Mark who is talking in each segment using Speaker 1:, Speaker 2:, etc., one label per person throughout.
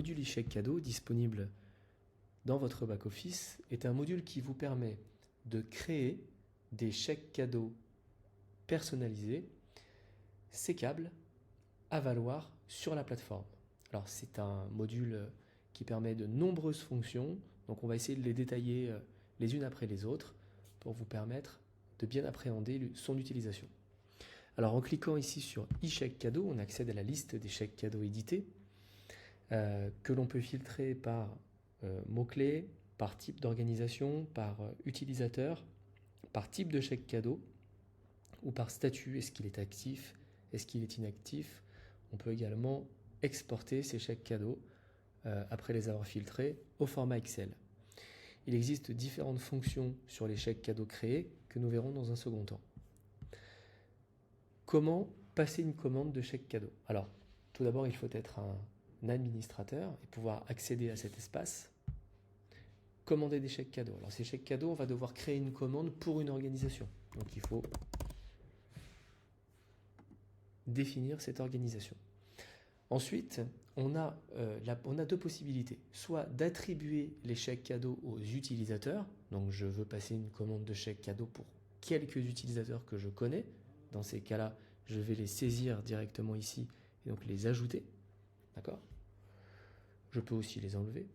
Speaker 1: module e-chèque cadeau disponible dans votre back-office est un module qui vous permet de créer des chèques cadeaux personnalisés, sécables, à valoir sur la plateforme. Alors c'est un module qui permet de nombreuses fonctions, donc on va essayer de les détailler les unes après les autres pour vous permettre de bien appréhender son utilisation. Alors en cliquant ici sur e-chèque cadeau, on accède à la liste des chèques cadeaux édités que l'on peut filtrer par mots-clés, par type d'organisation, par utilisateur, par type de chèque cadeau ou par statut. Est-ce qu'il est actif? Est-ce qu'il est inactif? On peut également exporter ces chèques cadeaux après les avoir filtrés au format Excel. Il existe différentes fonctions sur les chèques cadeaux créés que nous verrons dans un second temps. Comment passer une commande de chèque cadeau? Alors, tout d'abord, il faut être un administrateur et pouvoir accéder à cet espace. Commander des chèques cadeaux. Alors, ces chèques cadeaux, on va devoir créer une commande pour une organisation. Donc, il faut définir cette organisation. Ensuite, on a deux possibilités. Soit d'attribuer les chèques cadeaux aux utilisateurs. Donc, je veux passer une commande de chèques cadeaux pour quelques utilisateurs que je connais. Dans ces cas-là, je vais les saisir directement ici et donc les ajouter. D'accord? Je peux aussi les enlever.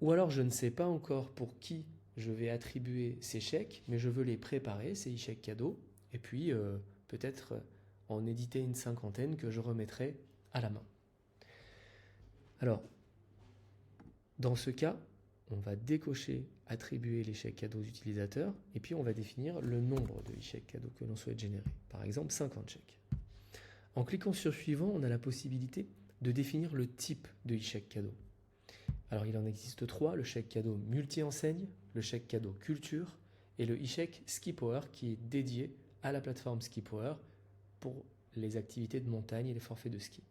Speaker 1: Ou alors, je ne sais pas encore pour qui je vais attribuer ces chèques, mais je veux les préparer, ces e-chèques cadeaux, et puis peut-être en éditer une cinquantaine que je remettrai à la main. Alors, dans ce cas, on va décocher attribuer les chèques cadeaux aux utilisateurs et puis on va définir le nombre de chèques cadeaux que l'on souhaite générer. Par exemple, 50 chèques. En cliquant sur suivant, on a la possibilité de définir le type de e-chèque cadeau. Alors, il en existe 3, le chèque cadeau multi-enseigne, le chèque cadeau culture et le e-chèque Skipower qui est dédié à la plateforme Skipower pour les activités de montagne et les forfaits de ski.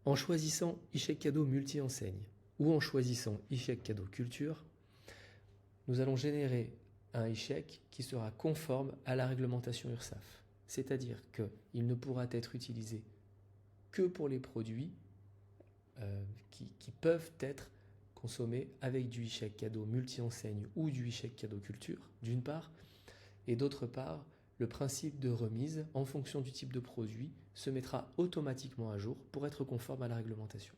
Speaker 1: En choisissant e-chèque cadeau multi-enseigne ou en choisissant e-chèque cadeau culture, nous allons générer un e-chèque qui sera conforme à la réglementation URSSAF. C'est-à-dire qu'il ne pourra être utilisé que pour les produits qui peuvent être consommés avec du e-chèque cadeau multi-enseigne ou du e-chèque cadeau culture, d'une part, et d'autre part, le principe de remise, en fonction du type de produit, se mettra automatiquement à jour pour être conforme à la réglementation.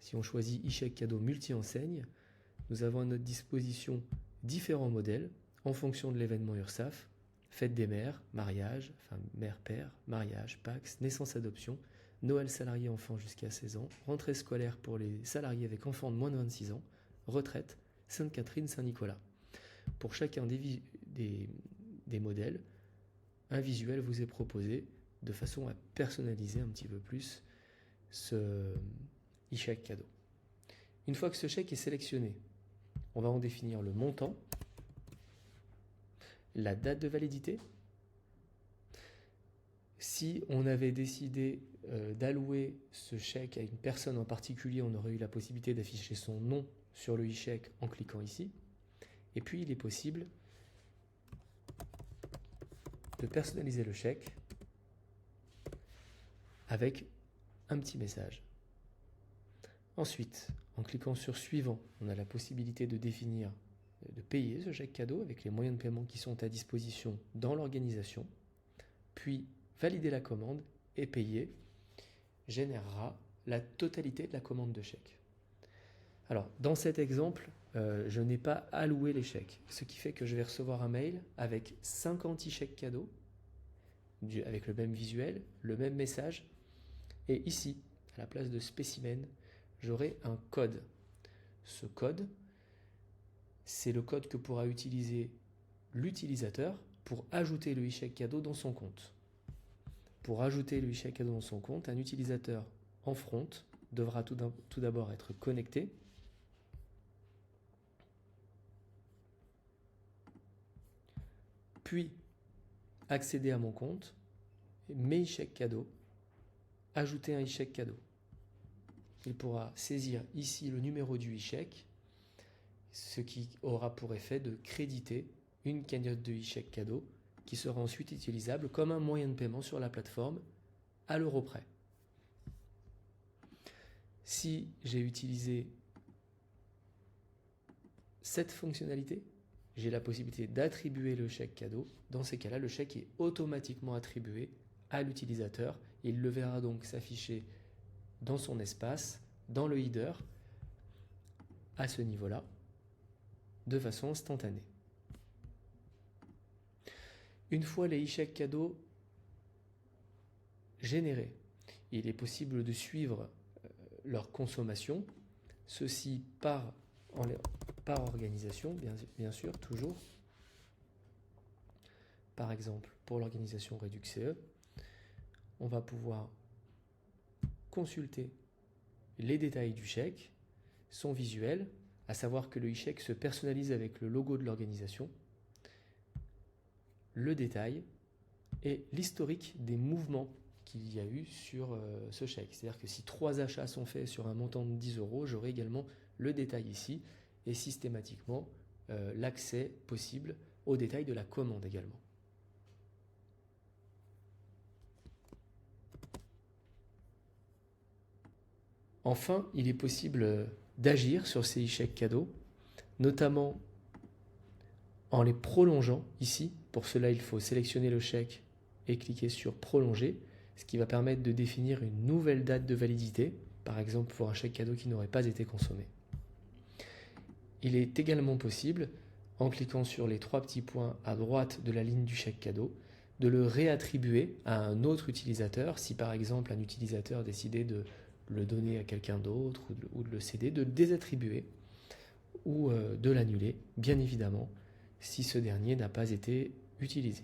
Speaker 1: Si on choisit e-chèque cadeau multi-enseigne, nous avons à notre disposition différents modèles en fonction de l'événement URSSAF, fête des mères, mariage, enfin mère-père, mariage, Pacs, naissance-adoption, Noël salarié enfant jusqu'à 16 ans, rentrée scolaire pour les salariés avec enfants de moins de 26 ans, retraite, Sainte-Catherine, Saint-Nicolas. Pour chacun des modèles, un visuel vous est proposé de façon à personnaliser un petit peu plus ce e-chèque cadeau. Une fois que ce chèque est sélectionné, on va en définir le montant, la date de validité. Si on avait décidé d'allouer ce chèque à une personne en particulier, on aurait eu la possibilité d'afficher son nom sur le e-chèque en cliquant ici. Et puis, il est possible de personnaliser le chèque avec un petit message. Ensuite, en cliquant sur suivant, on a la possibilité de définir, de payer ce chèque cadeau avec les moyens de paiement qui sont à disposition dans l'organisation, puis valider la commande et payer générera la totalité de la commande de chèque. Alors, dans cet exemple, je n'ai pas alloué les chèques, ce qui fait que je vais recevoir un mail avec 50 e-chèques cadeaux, avec le même visuel, le même message, et ici, à la place de spécimen, j'aurai un code. Ce code, c'est le code que pourra utiliser l'utilisateur pour ajouter le e-chèque cadeau dans son compte. Pour ajouter le e-chèque cadeau dans son compte, un utilisateur en front devra tout d'abord être connecté. Puis accéder à mon compte, mes e-chèques cadeaux, ajouter un e-chèque cadeau. Il pourra saisir ici le numéro du e-chèque, ce qui aura pour effet de créditer une cagnotte de e-chèque cadeau qui sera ensuite utilisable comme un moyen de paiement sur la plateforme à l'euro près. Si j'ai utilisé cette fonctionnalité, j'ai la possibilité d'attribuer le chèque cadeau. Dans ces cas-là, le chèque est automatiquement attribué à l'utilisateur. Il le verra donc s'afficher dans son espace, dans le header, à ce niveau-là, de façon instantanée. Une fois les e-chèques cadeaux générés, il est possible de suivre leur consommation, ceci par organisation, bien sûr, toujours. Par exemple, pour l'organisation Redux-CE, on va pouvoir consulter les détails du chèque, son visuel, à savoir que le e-chèque se personnalise avec le logo de l'organisation, le détail et l'historique des mouvements qu'il y a eu sur ce chèque. C'est-à-dire que si 3 achats sont faits sur un montant de 10 €, j'aurai également le détail ici et systématiquement l'accès possible au détail de la commande également. Enfin, il est possible d'agir sur ces e-chèques cadeaux, notamment en les prolongeant ici. Pour cela, il faut sélectionner le chèque et cliquer sur prolonger, ce qui va permettre de définir une nouvelle date de validité, par exemple pour un chèque cadeau qui n'aurait pas été consommé. Il est également possible, en cliquant sur les 3 petits points à droite de la ligne du chèque cadeau, de le réattribuer à un autre utilisateur, si par exemple un utilisateur décidait de le donner à quelqu'un d'autre ou de le céder, de le désattribuer ou de l'annuler, bien évidemment, si ce dernier n'a pas été utilisé.